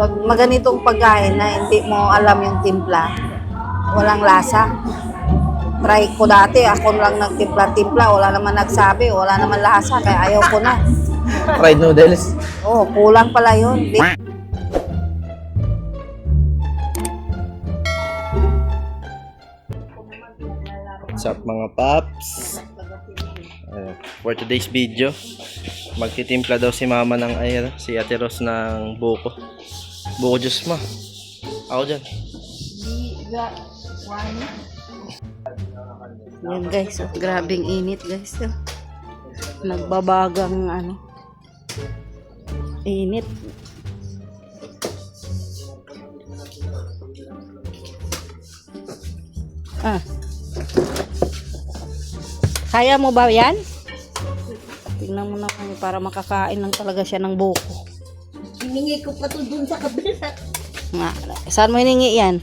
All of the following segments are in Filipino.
Pag maganitong pagkain na hindi mo alam yung timpla, walang lasa. Try ko dati, ako lang nagtimpla-timpla, wala naman nagsabi, wala naman lasa, kaya ayaw ko na. Fried noodles. Oh, kulang pala yun. What's up mga paps? For today's video, magtitimpla daw si mama ng si Ate Ros ng buko. Buko juice mo. Ako dyan. Yan guys, oh, grabing init guys. Oh. Nagbabagang init. Kaya mo ba yan? Tingnan mo naman para makakain lang talaga siya ng buko. Hiningi ko pa to dun sa kabila. Saan mo hiningi yan?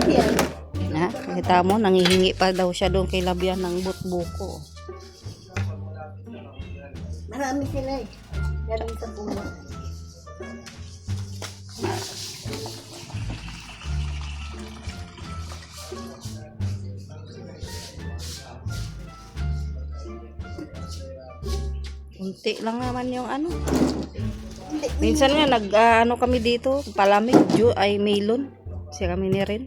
Yan. Kita mo, nangihingi pa daw siya doon kay Labian ng buko. Marami sila eh. Galing sa puno. Unti lang naman yung Minsan nga kami dito, palamig, ay melon. Kasi kami ni rin.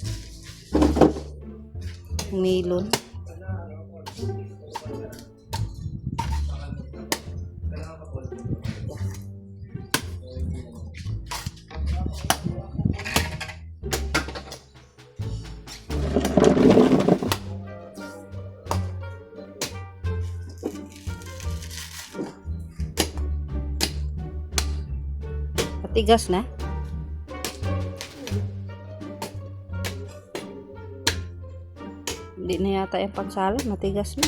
Melon. Matigas na. Hindi na yata yung pagsalad, matigas na.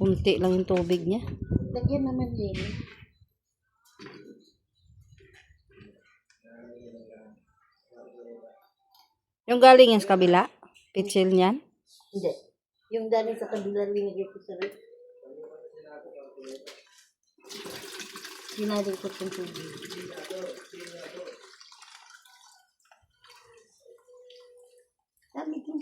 Unti lang yung tubig niya. Lagyan naman din. Yung galing yan sa kabila, pitsil niyan. Hindi. Yung dali sa kabila linagay ko sa rep. Sinali ko itong tubig. Dami ko.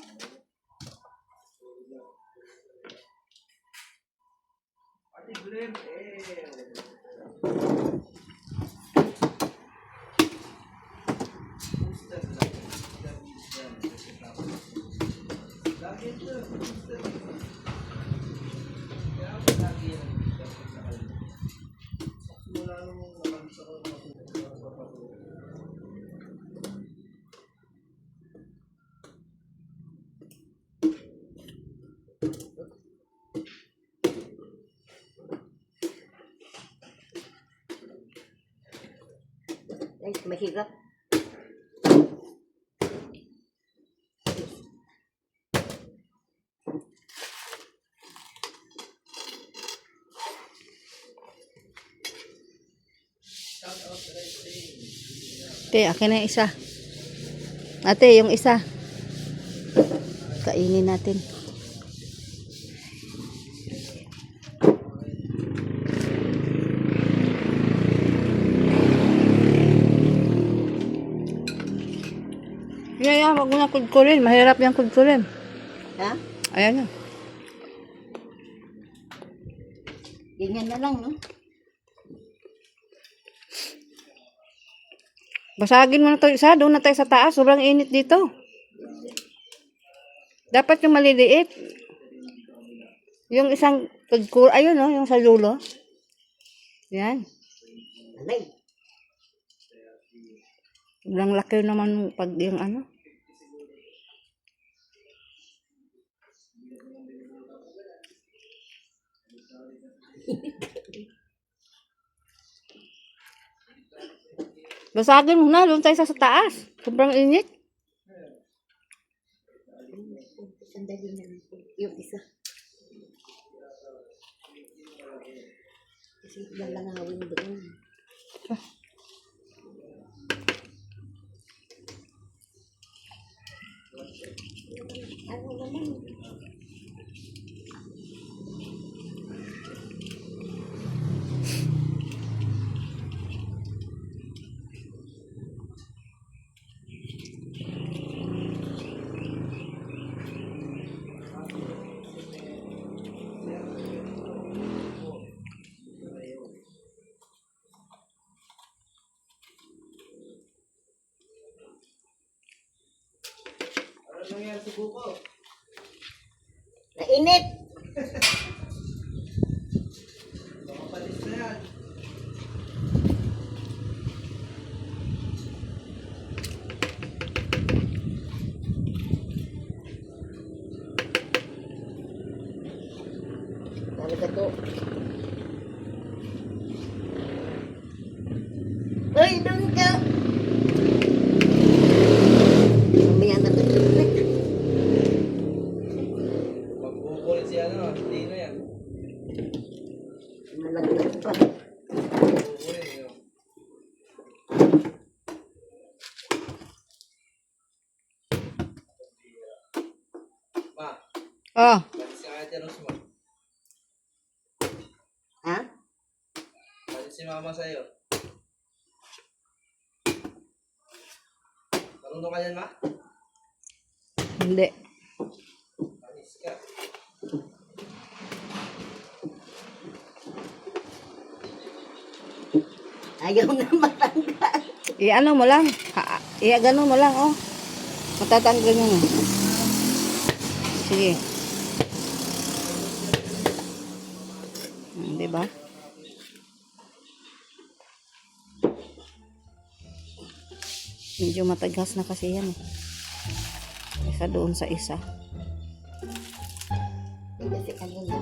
Ay, mahirap. Ate, akin na yung isa. Ate, yung isa. Kainin natin. Yan, wag mo na kudkulin. Mahirap yung kudkulin. Ha? Ayan na. Ganyan na lang, no? Basagin mo na ito isa. Doon na tayo sa taas. Sobrang init dito. Dapat yung maliliit. Yung isang kudkul. Ayun, no? Yung sa dulo. Yan. Alay. Sobrang laki naman pag yung Basagin mo na. Doon tayo sa taas. Sobrang init. Sandali na lang. Yung isa. Kasi lalangawin doon. Ano naman? Ano nangyari sa buko? Nainit! Baka palis na yan. Talaga to. Ay, doon ka! Mamaya na tutupit. Magbubulit si ano, hindi na yan. Malaglag pa. Magbubulit yun. Ma, Oh, palis ka kaya Rose mo. Ha? Palis si mama sa'yo. Marunong ka yan, ma? hindi. Palis ka. Ayaw na matanggal. I-ano mo lang. I-gano mo lang, oh. Matatanggal mo na. Sige. Diba? Medyo matagas na kasi yan, eh. Isa doon sa isa. Kasi ano na.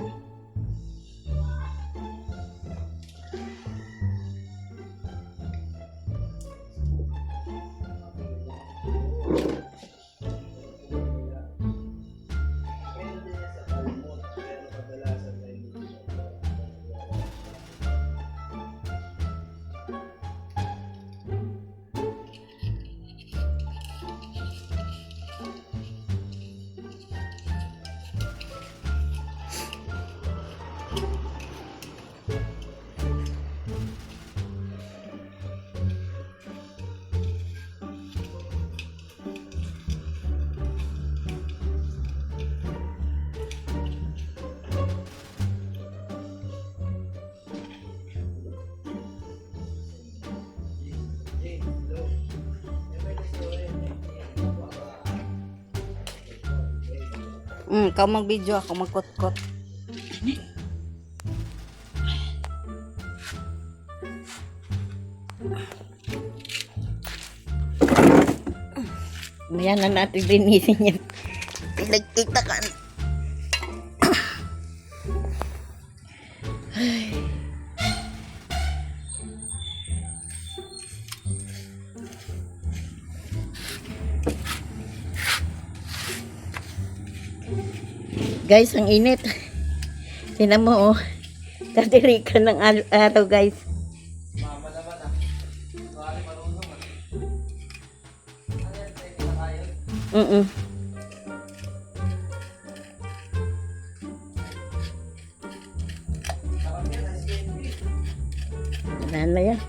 Ikaw mag-video, ako magkot-kot. Mamaya na natin linisin yan. Pinagkita ka. Guys, ang init. Tingnan mo, oh. Tatirikan ng araw, guys. Mama naman ah. Sorry, marunong ah. Ano yan, pwede na tayo? Sarap yan, ice candy. Wala na yan.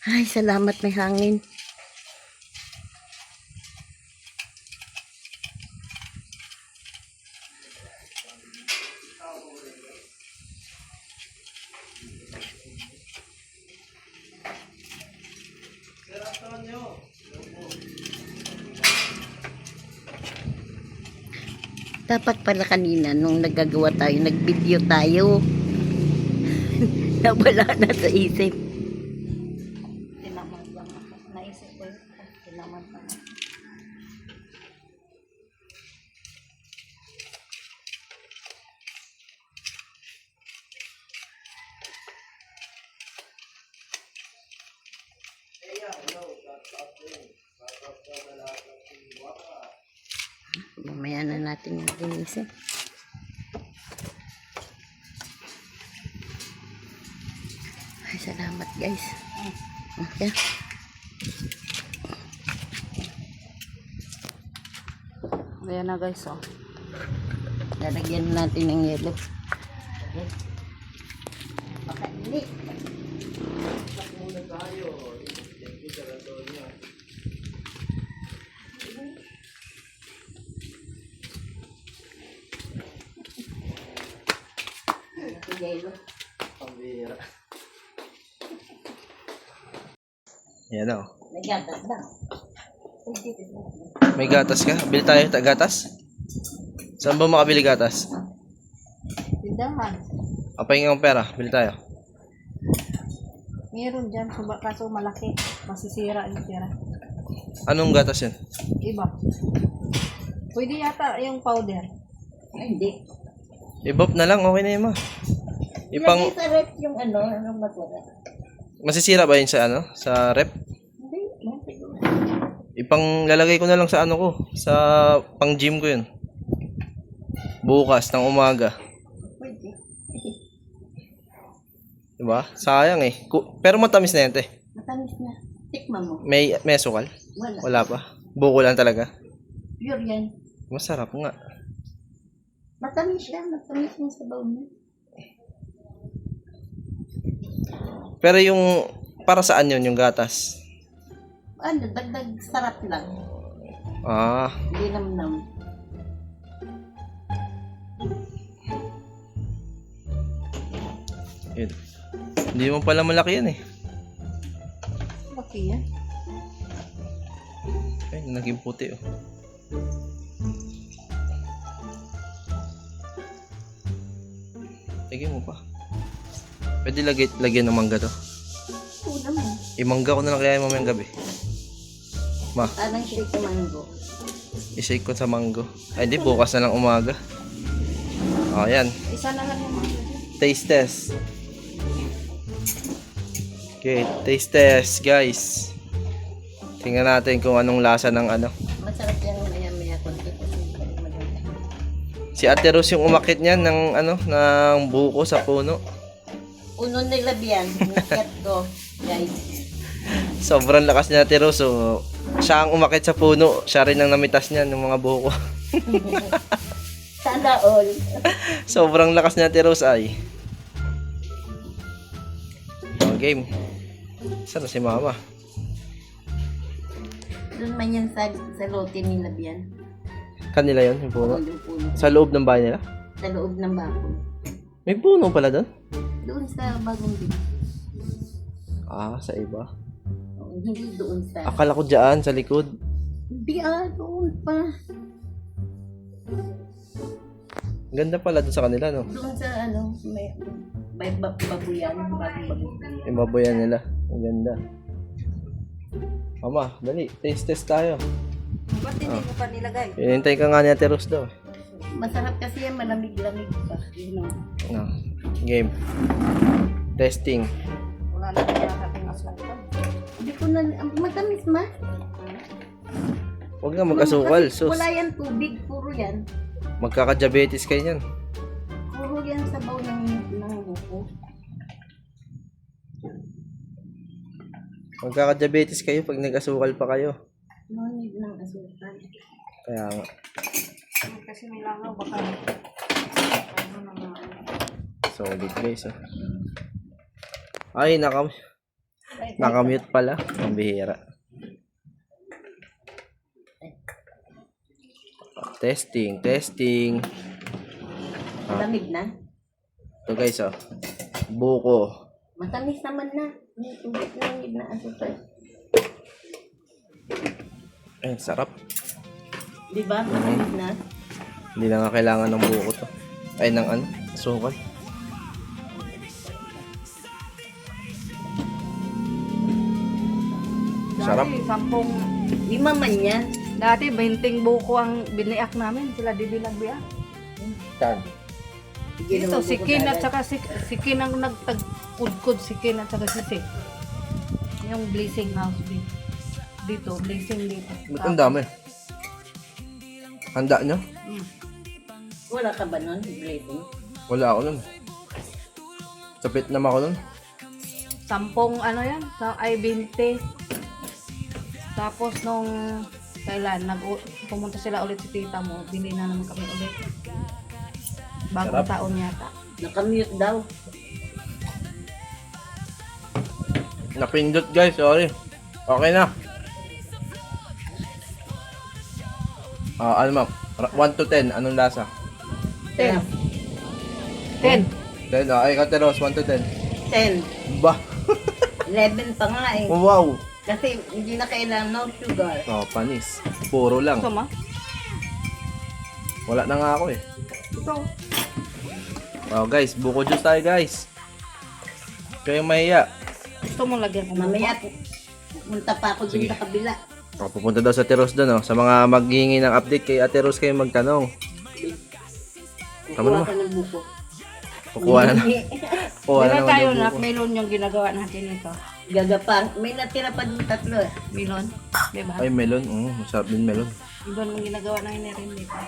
Ay, salamat may hangin. Sarap naman nyo. Dapat pala kanina nung naggagawa tayo, nag-video tayo. Nawala na sa isip. Tinamad lang ako. Naisip ko yun. Tinamad lang ako. Mamaya na natin yung linisin. Ay, salamat guys. Okay. Ayan na guys, oh. Lalagyan natin ng yelo. Okay. Baka hindi. Yelo. Pambira. Yan o. May gatas ba? May gatas ka? Bili tayo gatas? Saan ba makabili gatas? Tindahan. Apay ng pera, bili tayo. Meron dyan, kaso malaki. Masisira yung tira. Anong gatas yun? Iba. Pwede yata yung powder. Ay, hindi. Ibop na lang, okay na yun ma. Ipang, Ilagay sa rep yung anong masura. masisira ba yun sa sa rep? Hindi. Ipang lalagay ko na lang sa ko, sa pang gym ko yun. Bukas ng umaga. Pwede. Diba? Sayang eh. Pero matamis na yan te. Matamis na. Tikman mo. May sukal? Wala. Wala pa. Buko lang talaga. Pure yan. Masarap nga. Matamis yan. Matamis yung sabaw niya. Pero yung, para saan yun yung gatas? Ano, dagdag sarap lang. Ah, Hindi namnam. yun. Hindi mo pala malaki yan eh. Laki yan. Ay, naging puti oh. Lagyan mo pa. Pwede lagyan ng mangga to. Oo naman. Imangga ko na lang kaya mamayang gabi. Ma, Anong shake ng mango? ishake ko sa mango. Ay, di, bukas na lang umaga. O, yan. Isa na lang yung mga. Taste test. Okay, taste test, guys. Tingnan natin kung anong lasa ng Masarap yan maya-maya konti kasi maganda. Si Ate Rose yung umakit niyan ng ng buko sa puno. Uno nilabyan. Nakat ko. Guys. Sobrang lakas ni Ate Rose. So, siya ang umakit sa puno. Siya rin ang namitas niyan ng mga buko. Sana all. Sobrang lakas ni Ate Rose ay. Oh, game. Saan na si Mama? Doon man yan sa lote nilabyan. Kanila yon yung puno. Yung puno. Sa loob ng bahay nila? Sa loob ng bakod. May puno pala doon? Doon sa bagong bin. Ah, sa iba. Hindi doon sa... Akala ko dyan, sa likod. Hindi doon pa. Ganda pala doon sa kanila, no? Doon sa may babuyan. Bagong Yung baboyan nila. Ang ganda. Mama, dali. Taste test tayo. Ba't hindi mo pa nilagay? Hinintay ka nga ni Ate Rose daw. Masarap kasi yan, malamig-lamig pa. You know. No. Game. Testing. Wala na kaya natin asukal. Hindi ko na... Matamis ma? Huwag nga mag-asukal, Kasi sus. wala yan tubig, puro yan. Magkaka-diabetes kayo yan. Puro yan sabaw ng buko. Magkaka-diabetes kayo pag nag-asukal pa kayo. No need ng asukal. Kaya nga. Kasi may langaw baka. Solid guys, oh. Ay, nakamute pala. Ang bihira. Testing, testing. Malamig na? Ito guys, oh. Buko. Matamis naman na. Hindi na need na asukal. Ay, sarap. Di ba? Matamis na. Hindi na nga kailangan ng buko to. Ay, ng sukal. Sarap. Dati, 10. 5 man yan. Dati, 20 buko ang biniak namin. Sila di binagbiak. Tan. Dito, si Kin at saka si Kin ang nagtagkudkod. Si Kin at saka si Sik. Yung blessing house dito. Dito, blessing dito. Ba't ang dami? Handa nyo? Wala ka ba nun? Blading? Wala ako nun. Sa Vietnam ako nun. 10 ano yan? Ay 20. Tapos nung kailan, pumunta sila ulit si tita mo, bili na naman kami ulit. Bagong Sarap. taon yata. Nakamute daw. Napindot guys, sorry. Okay na. Ano ma'am? 1 to 10, anong lasa? 10. 10. 10, ay Kateros, 1 to 10. 10. Ba? 11 pa nga eh. Wow! Kasi hindi na kailangan no sugar. Oh, panis. Puro lang. Gusto mo? Wala na nga ako eh. Ito. Oh guys, buko juice tayo guys. Kayo mahiya. Gusto mo lagyan ko Mamaya pupunta pa ako dun sa kabila. Oh, pupunta daw sa Ate Rose doon, oh. Sa mga maghihingi ng update kay Ate Rose kayo magtanong. Tama Kukuha naman. ka ng buko. Kukuha na. Kukuha na Meron naman tayo yung na buko. melon yung ginagawa natin ito. Gagapang. May natira pa dun 3 eh. Melon. Diba? Ay, melon. Masarap din melon. Ibang yung ginagawa na rin dito.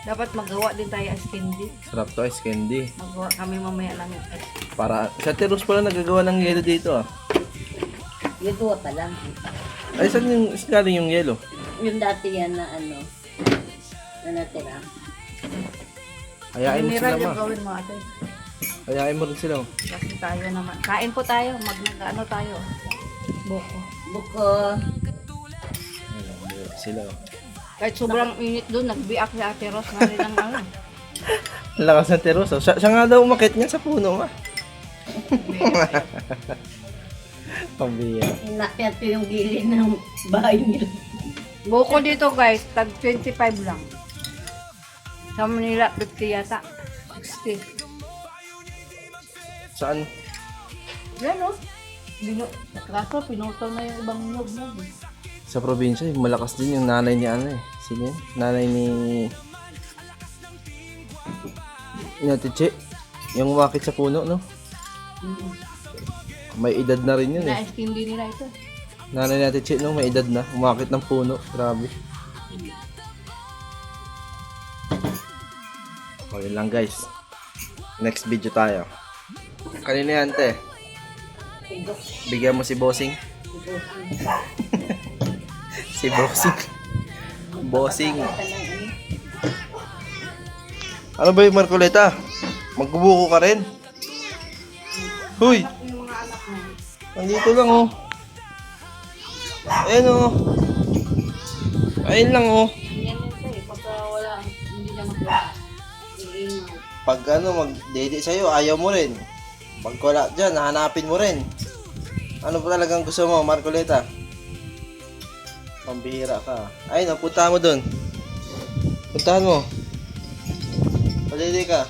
Dapat magawa din tayo as candy. Sarap to, ice candy. Magawa kami mamaya lang. Para, si Ate Rose pala nagagawa ng yelo dito ah. Gagawa pa lang. Ay, saan galing yung yelo? Yung dati yan na ano. Na natira. Hayain mo sila Mineral yung ma. gawin mo ate. Hayain mo rin sila. Oh. Kasi tayo naman. Kain po tayo. Mag-ano tayo. Buko. Buko. Ayun, sila. Oh. Kahit sobrang init doon, nagbiak si Ate Ros na rin ang ano. Ang lakas ng Ate Rose. Oh. Siya nga daw umakit niya sa puno ma. Pambiya. Inakyat ko yung gilid ng bahay nila. Buko dito guys, tag 25 lang. Sa Manila, 50 yata. 60. Saan? Yan o. Kaso pinutol na yung ibang nyog-nyog. Sa probinsya, malakas din yung nanay ni ano eh. Sino yun? Nanay ni... Ate Che. Yung umakit sa puno, no? May edad na rin yun eh. Na-skin din nila ito. Nanay ni Ate Che, no? May edad na. Umakit ng puno. Grabe. O, yun lang guys. Next video tayo. Kanina yan, te. Bigyan mo si Bossing. Si Bossing. Bossing. Ano ba yung Marcoleta? Magbubuko ka rin? Huy! Nandito lang oh. Ayan oh. Ayun lang oh. Yan ito eh. Pagka wala, hindi na magwala. Iingaw. Pag ano, mag-date sa'yo, ayaw mo rin. Pag wala dyan, hanapin mo rin. Ano ba talagang gusto mo, Marcoleta? Pambihira ka. Ay, puntahan mo dun. Puntahan mo. Palili ka.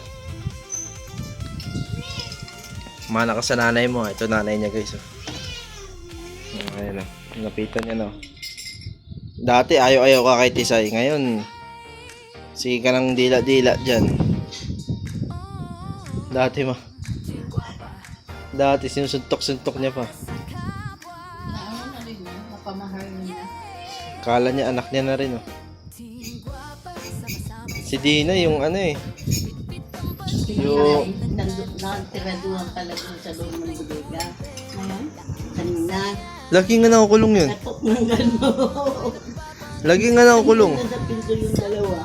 Mana ka sa nanay mo. Ito nanay niya guys. Oh. Ayan o. Napitan niya no. Dati ayaw-ayaw ka kay Tisay. Ngayon, sige ka ng dila-dila dyan. Dati sinusuntok-suntok niya pa. Ano na rin yun? Napamahal niya. Kala niya anak niya na rin oh. Si Dina yung ano eh. Yung Nakatira doon pala doon sa loob ng bodega. Ngayon? Kanina. lagi nga nakukulong yun. Natok ng gano'n. Lagi nga nakukulong. Nasa pinto yung dalawa.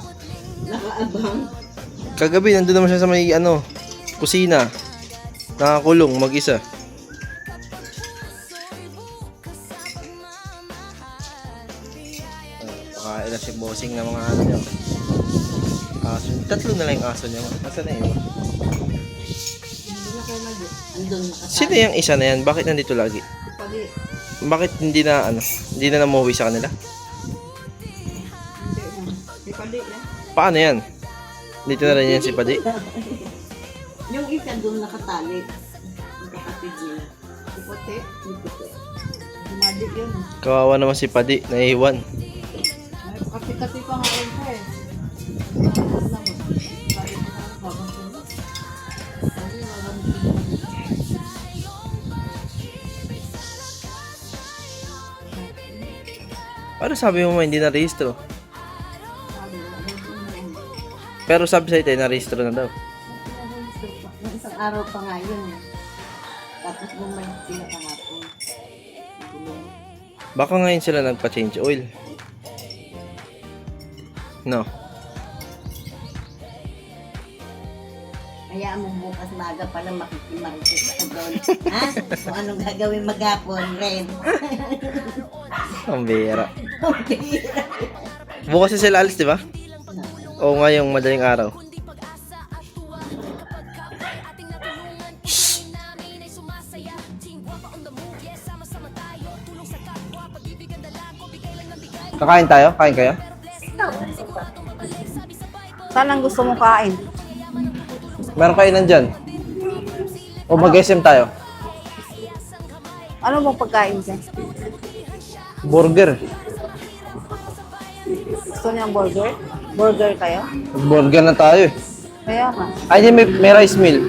Nakaabang. Kagabi nandun naman siya sa may ano, kusina. Nakakulong mag-isa. Pakain na si Bossing ng mga ano niya. Aso. Tatlo na lang yung aso niya. Nasaan na yun? Hindi na kayo lagi. Andun nakasama. Sino yung isa na yan? Bakit nandito lagi? Pali. Bakit hindi na ano? Hindi na namuwi sa kanila? Hindi na. Di pali yan. Paano yan? Dito na rin yan si Padi. Yung isa doon nakatali. Yung kapatid nila. Di puti. Yung puti. Dumadi yun. Kawawa naman si Padi. Naiwan. Ay, kasi pa nga rin siya eh. Ano lang, kaya ko na babang sila. Kasi walang Ano sabi mo hindi na rehistro? Pero sabi sa'yo, na-register na daw. Nung isang araw pa nga yun. Tapos bumalik sila kahapon. Baka ngayon sila nagpa-change oil. No. Kaya mo bukas maaga pala makikita ka doon. Ha? Kung anong gagawin maghapon, Red. Ang bihira. Bukas na sila alis, di ba? Oo, ngayong madaling araw. Kakain tayo? Kain kayo? Saan ang gusto mo kain? Meron kainan dyan. O mag-SM tayo? Ano bang pagkain dyan? Burger. Gusto niyang burger? Burger kayo? Burger na tayo eh. Kaya nga. Ay, hindi, may rice meal.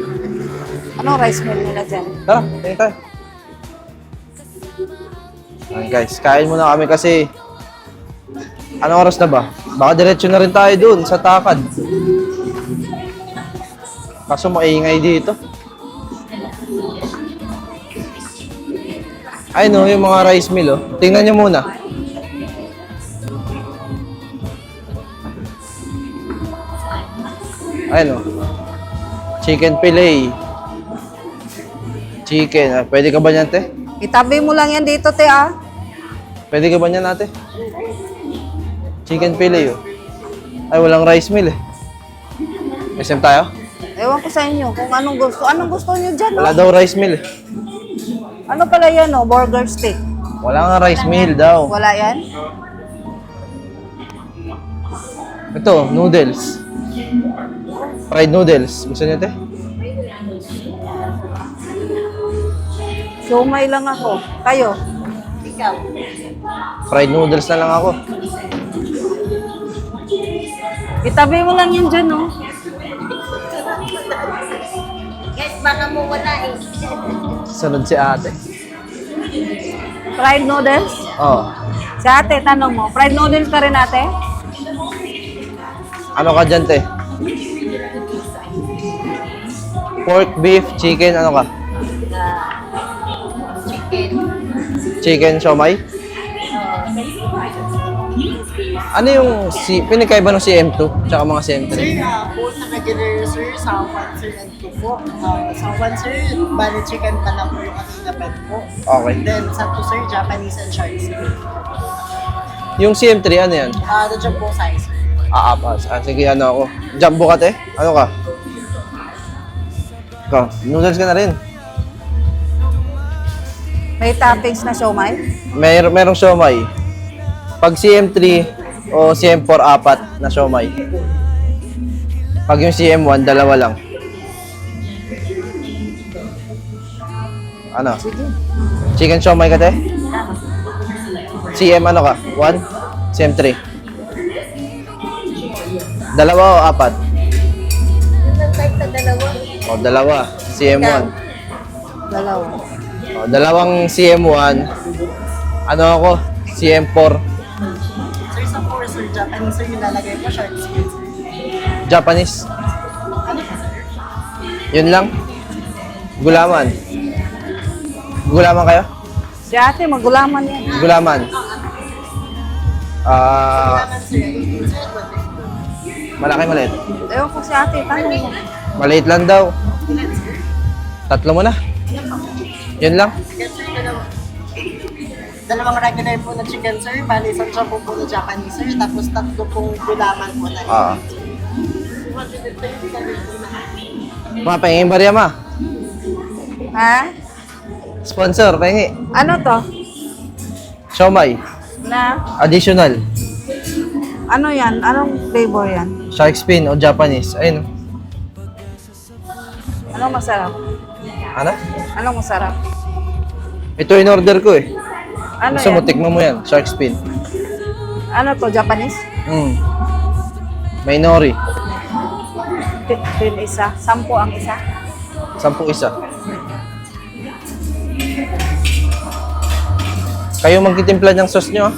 Anong rice meal nila dyan? Tara, tingin tayo. Ayan guys, kain muna kami kasi anong oras na ba? Baka diretso na rin tayo dun sa Takad. Kaso maingay dito. Ay no, yung mga rice meal oh. Tingnan nyo muna. Ay no. Chicken fillet. Chicken. Ah, pwede ka ba niyan, te? Itabi mo lang yan dito, te, ah. Pwede ka ba niyan, ate? Chicken fillet, oh. Ay, walang rice meal, eh. SM tayo? Ewan ko sa inyo kung anong gusto. Anong gusto niyo dyan, Wala oh? daw rice meal, eh. Ano pala yan, oh? Burger stick. Wala nga rice meal daw. Wala yan? Ito, noodles. Fried noodles. Gusto niyo, te? Siomay lang ako. Kayo? Ikaw. Fried noodles na lang ako. Itabi mo lang yan dyan, oh. Guys, baka mo wala eh. Sunod si ate. Fried noodles? Oh. Si ate, tanong mo. Fried noodles ka rin, ate? Ano ka dyan, te? Pork, beef, chicken, ano ka? Chicken. Chicken, siomay? Ano yung pinagkaiba ng CM2 tsaka mga CM3? Sir, both naka-general sir, sa 1 sir and 2 po. Sa 1 sir, bali chicken pa lang po yung ating napet po. Okay. Then sa 2 sir, Japanese and shark sir. Yung CM3, ano yan? The jumbo size sir. Aapas. Ah, sige, ano ako. Jumbo ka, te? Ano ka? Ikaw, noodles ka na rin. May toppings na siomay? Merong siomay. Pag CM3 o CM4, 4 na siomay. Pag yung CM1, 2 lang. Ano? Sige. Chicken siomay ka, te? CM ano ka? 1? CM3? 2 o 4? Yung type na dalawa. O, 2. CM1. Dalawa. O, 2 CM1. Ano ako? CM4. Sir, sa 4 sir, Japanese sir, nilalagay po shark skin sir. Japanese. Ano po sir? Yun lang. Gulaman. Gulaman kayo? Si ate, magulaman yan. Gulaman. Kailangan sir, 18 sir, Malaki, maliit. Ewan ko si ate, tanong mo. Maliit lang daw. 20. Sir, 3 mo na. Yun lang. chicken sir, dalawang regular po na chicken sir, bali isang jumbo po na Japanese sir, tapos 3 pong gulaman po na Ah. Mga pahingin barya ma. Ha? Sponsor, pahingi. Ano to? Siomay. Na? Additional. Ano yan? Anong flavor yan? Shark fin o Japanese. Ayun. Anong masarap? Ano? Anong masarap? Ito in order ko eh. Ano Gusto mo, yan? tikman mo yan. Shark fin. Ano to? Japanese? May nori. Tin isa. 10 ang isa. 10 isa. Kayo magtitimpla ng sauce nyo, ah.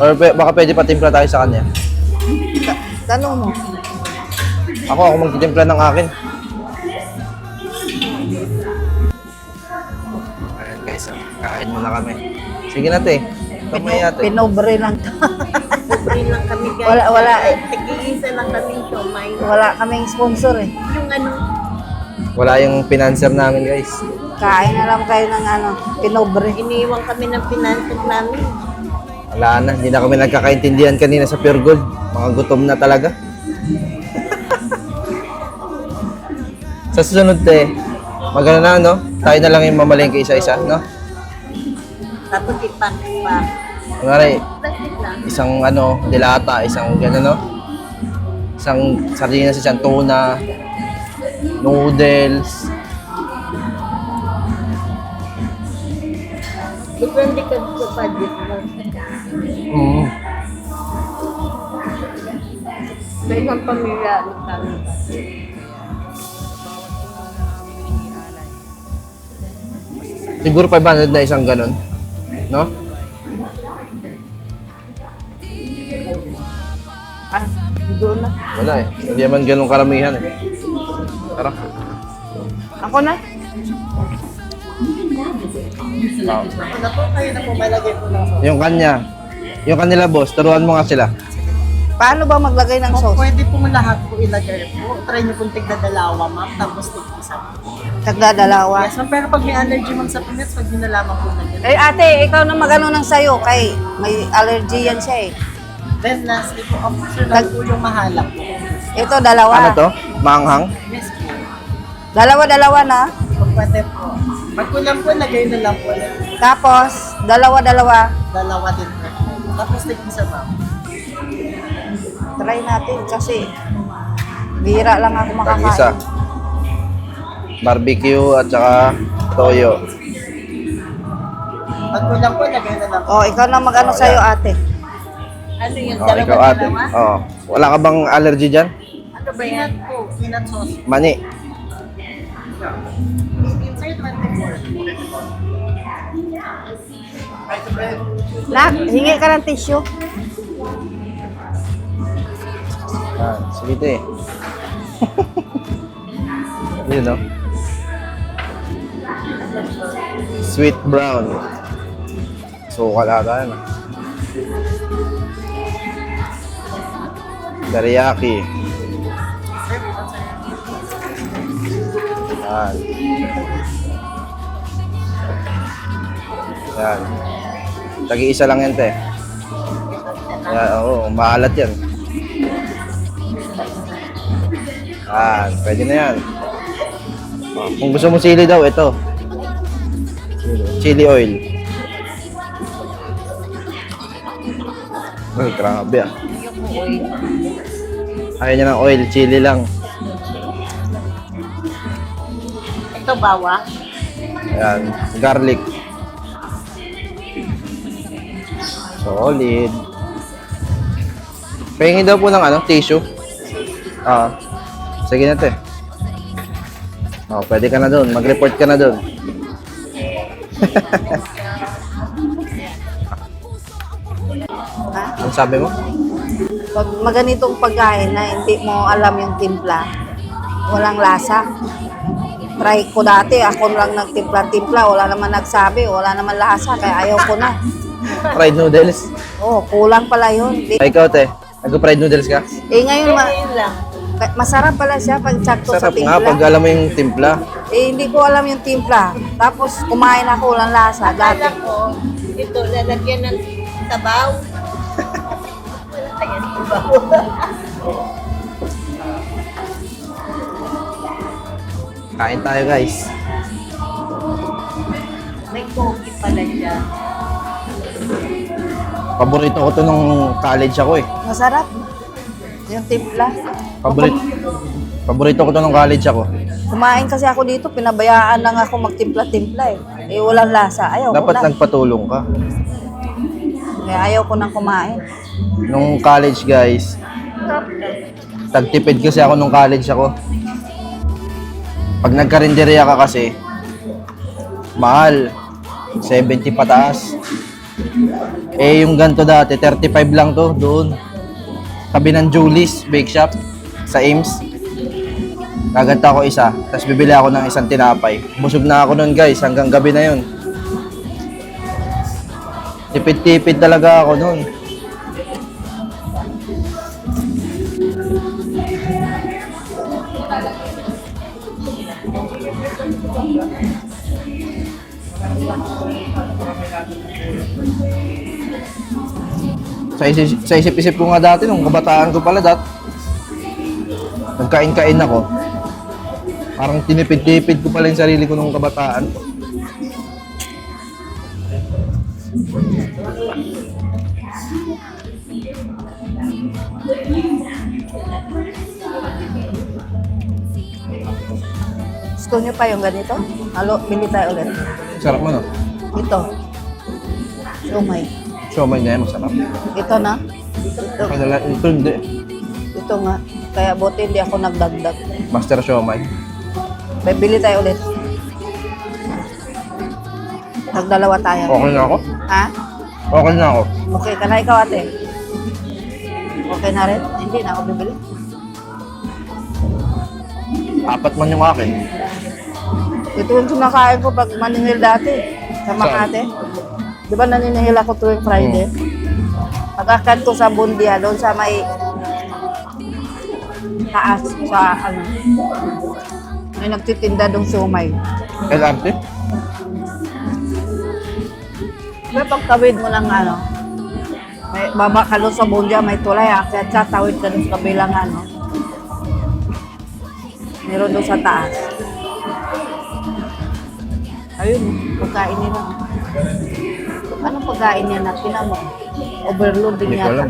Or baka pwede pa timpla tayo sa kanya. Tanong mo. Ako magtitimpla ng akin. Ayan guys, kain muna kami. Sige na te. Kamay ate. Pinobre lang to. Pobre lang kami guys. Wala eh. Tig-iisa lang kami siomay. Wala kaming sponsor eh. Yung ano, Wala yung financer namin guys. Kain na lang kayo ng pinobre. iniiwan kami ng pinansag namin. Wala na, hindi na kami nagkakaintindihan kanina sa Pure Gold. Mga gutom na talaga. Sa susunod te, magano na no? Tayo na lang yung mamalengke isa-isa, no? Tapos ipak pa. Kunwari, Plastic lang. isang dilata, isang gano'n, no? Isang sardinas, isang tuna, noodles. Depende ka sa budget mo. Sa isang pamilya, kami. Siguro 500 na isang gano'n, no? Doon na. Wala eh. Hindi naman ganun karamihan eh. Tara. Ako na. Ako na po, kayo na po, malagay po lang. Yung kanya. Yung kanila boss, turuan mo nga sila. Paano ba maglagay ng Kung sauce? pwede pong lahat po ilagay po, try niyo pong tigdadalawa, ma'am, tapos tig-isa po. Tagdadalawa. Yes, ma'am, pero pag may allergy ma'am sa peanuts, wag niyo na lamang po na Eh ate, ikaw na magano ng sayo kay may allergy yan siya eh. Then lastly po, officer lang po yung mahalak po. Ito dalawa. Ano to? Manghang? Yes po. Dalawa-dalawa na. Kung pwede po. Pag kulang po, lagay na lang po. Tapos dalawa-dalawa. Dalawa din po. Tapos tig-isa ma'am. Try natin kasi bihira lang ako makakain. Tag-isa. Barbecue at saka toyo. Pag kulang po, lagay na lang po. Oh, ikaw na magano Oh, sa'yo yan. ate. Ano yun? Oh, ikaw ate. Oh. Wala ka bang allergy dyan? Ano ba yan? Peanut po, peanut sauce. Mani. Inside 24. Nak, hingi ka ng tissue. Sige te. Yun no? Sweet brown. Sukal ata yan. Teriyaki. Yan. Yan. Tagi-isa lang yan, te. Yan, oo, maalat yan. Yan, pwede na yan. Kung gusto mo sili daw, ito. Chili oil. Ay, grabe ah. Ayaw niya ng oil, chili lang. Ito bawa. Ayan, garlic. Solid. Pahingi daw po ng tissue. Sige na te. Pwede ka na doon. Mag-report ka na doon. Ha? Ano sabi mo? Pag maganitong pagkain na hindi mo alam yung timpla, walang lasa. Try ko dati, ako lang nagtimpla-timpla, wala naman nagsabi, wala naman lasa, kaya ayaw ko na. Fried noodles. Oh, kulang pala yun. Ay, ikaw te. Nag-fried noodles ka? Eh ngayon, Yun lang. masarap pala siya pag sakto sa Sarap nga timpla. pag alam mo yung timpla. Eh, hindi ko alam yung timpla. Tapos, kumain ako, walang lasa. Dati. Akala ko, ito, lalagyan ng sabaw. Wala kayang sabaw. Kain tayo guys. May coffee pala siya. Paborito ko to nung college ako eh. Masarap. Yung timpla. Paborito ko to nung college ako. Kumain kasi ako dito, pinabayaan lang ako magtimpla-timpla eh. Eh, walang lasa. Ayaw ko Dapat na. nagpatulong ka. Kaya ayaw ko nang kumain. Nung college guys, tagtipid kasi ako nung college ako. Pag nagkarinderya ka kasi, mahal. 70 pataas. Eh yung ganito dati, 35 lang to doon. tabi ng Julie's Bake Shop sa Ames. Gaganta ko isa, tapos bibili ako ng isang tinapay. Busog na ako nun guys, hanggang gabi na yun. Tipid-tipid talaga ako nun. Sa isip-isip ko nga dati, nung kabataan ko pala nagkain-kain ako. Parang tinipid-tipid ko pala yung sarili ko nung kabataan. Gusto niyo pa yung ganito? Halo, bili tayo ulit. Sarap mo, no? Ito. Siomay. Siomay na yan, masarap. Ito na. Ito. Ito hindi. Ito nga. Kaya buti hindi ako nagdagdag. Master Siomay. Bili tayo ulit. Nagdalawa tayo. Okay na ako? Ha? Okay na ako. Okay ka na ikaw, ate? Okay na rin? Hindi na ako bibili. Apat man yung akin. Ito yung kinakain ko pag maningil dati. Sa Makati. Di ba naninihil ako tuwing Friday? Pagkakan ko sa Bundia, doon sa may taas, sa ano. May nagtitinda doon siomay. LRT? Pero pagtawid mo ng ano, may baba ka doon sa Bundia, may tulay, akyat sa tawid ka doon sa kabilang ano. Meron doon sa taas. Ayun, pagkain nila. Anong pagkain niya na mo? Overload din Hindi ko yata. alam.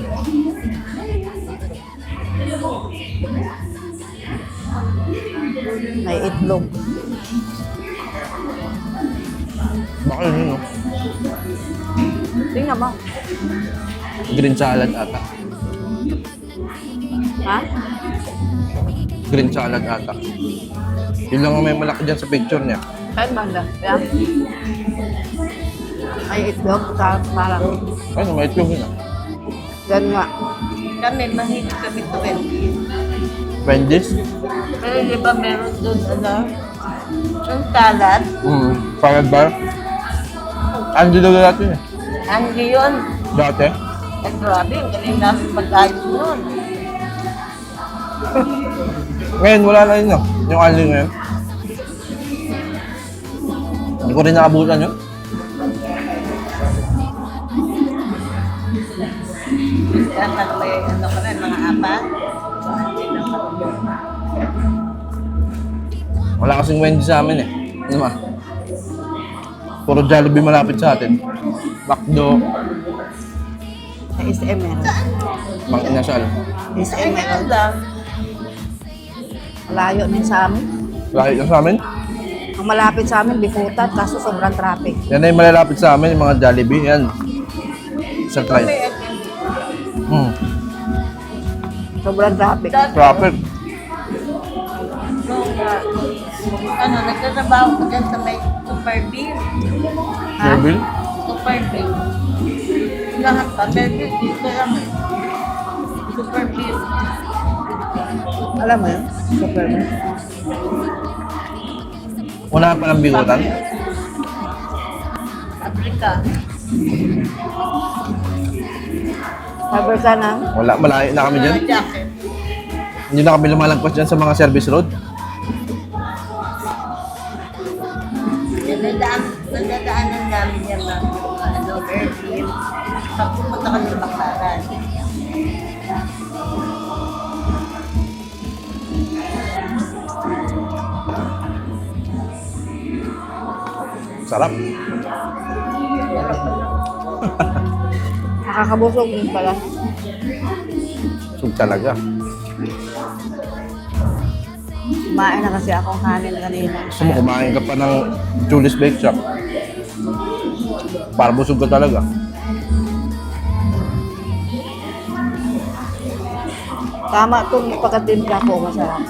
May itlog. Baka yun, no? Tingnan mo. Green salad ata. Ha? Green salad ata. Yun lang ang may malaki dyan sa picture niya. Kain banda. Yan. May itlog. Parang. Ano, may itlog yun ah. Yan nga. Kami, mahilig kami 20. Wendy's? Pero di ba meron doon, ano, yung salad? Salad bar? Andy daw natin eh. Andy yun. Dati? Eh, grabe, ang galing namin mag-ayos nun. Ngayon, wala na yun no? Yung Andy ngayon. Hindi ko rin nakabutan yun. Kaya pag may ano ka rin, mga apat. Wala kasing Wendy sa amin eh. Ano ba? Puro Jollibee malapit sa atin. McDo, Sa SM meron. Mang Inasal. SM Eh, meron. ganun lang. Malayo din sa amin. Lahit na sa amin. Ang malapit sa amin, Bicutan, kaso sobrang traffic. Yan na yung malalapit sa amin, yung mga Jollibee. Yan. Sa May try. Sobrang traffic. Traffic. nung, ano, nagtatrabaho ko dyan sa may Super Beer. Ha? Marvel? Super Beer. Lahat pa, pero dito lang eh. Super Beer. Alam mo yun? Super man. Wala pa ng bigutan. Africa. Sabi ka na, Wala, malayo na kami dyan. Mga jacket. Hindi na kami lumalagpas dyan sa mga service road. Nadadaanan namin yan ng ano, Airfield. Pag pumunta kami ng Baclaran. Sarap. nakakabusog din pala. Sug talaga. Kumain na kasi akong kanin kanina. Gusto mo kumain ka pa ng Julie's Bake Shop. Para busog ka talaga. Tama itong pagkatimpla ko, masarap.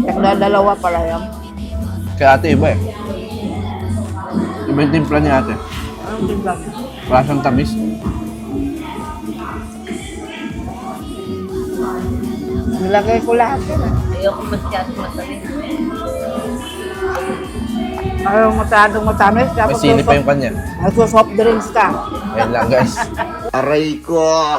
Nagdadalawa pala yan. Kaya ate iba eh. Iba yung timpla ni ate. Anong timpla? Wala siyang tamis. Nilagay ko lahat yun. Ayoko masyadong matamis. Ayaw masyadong matamis. May sili pa yung kanya. Nagsosoft drinks ka. Ayan lang guys. Aray ko.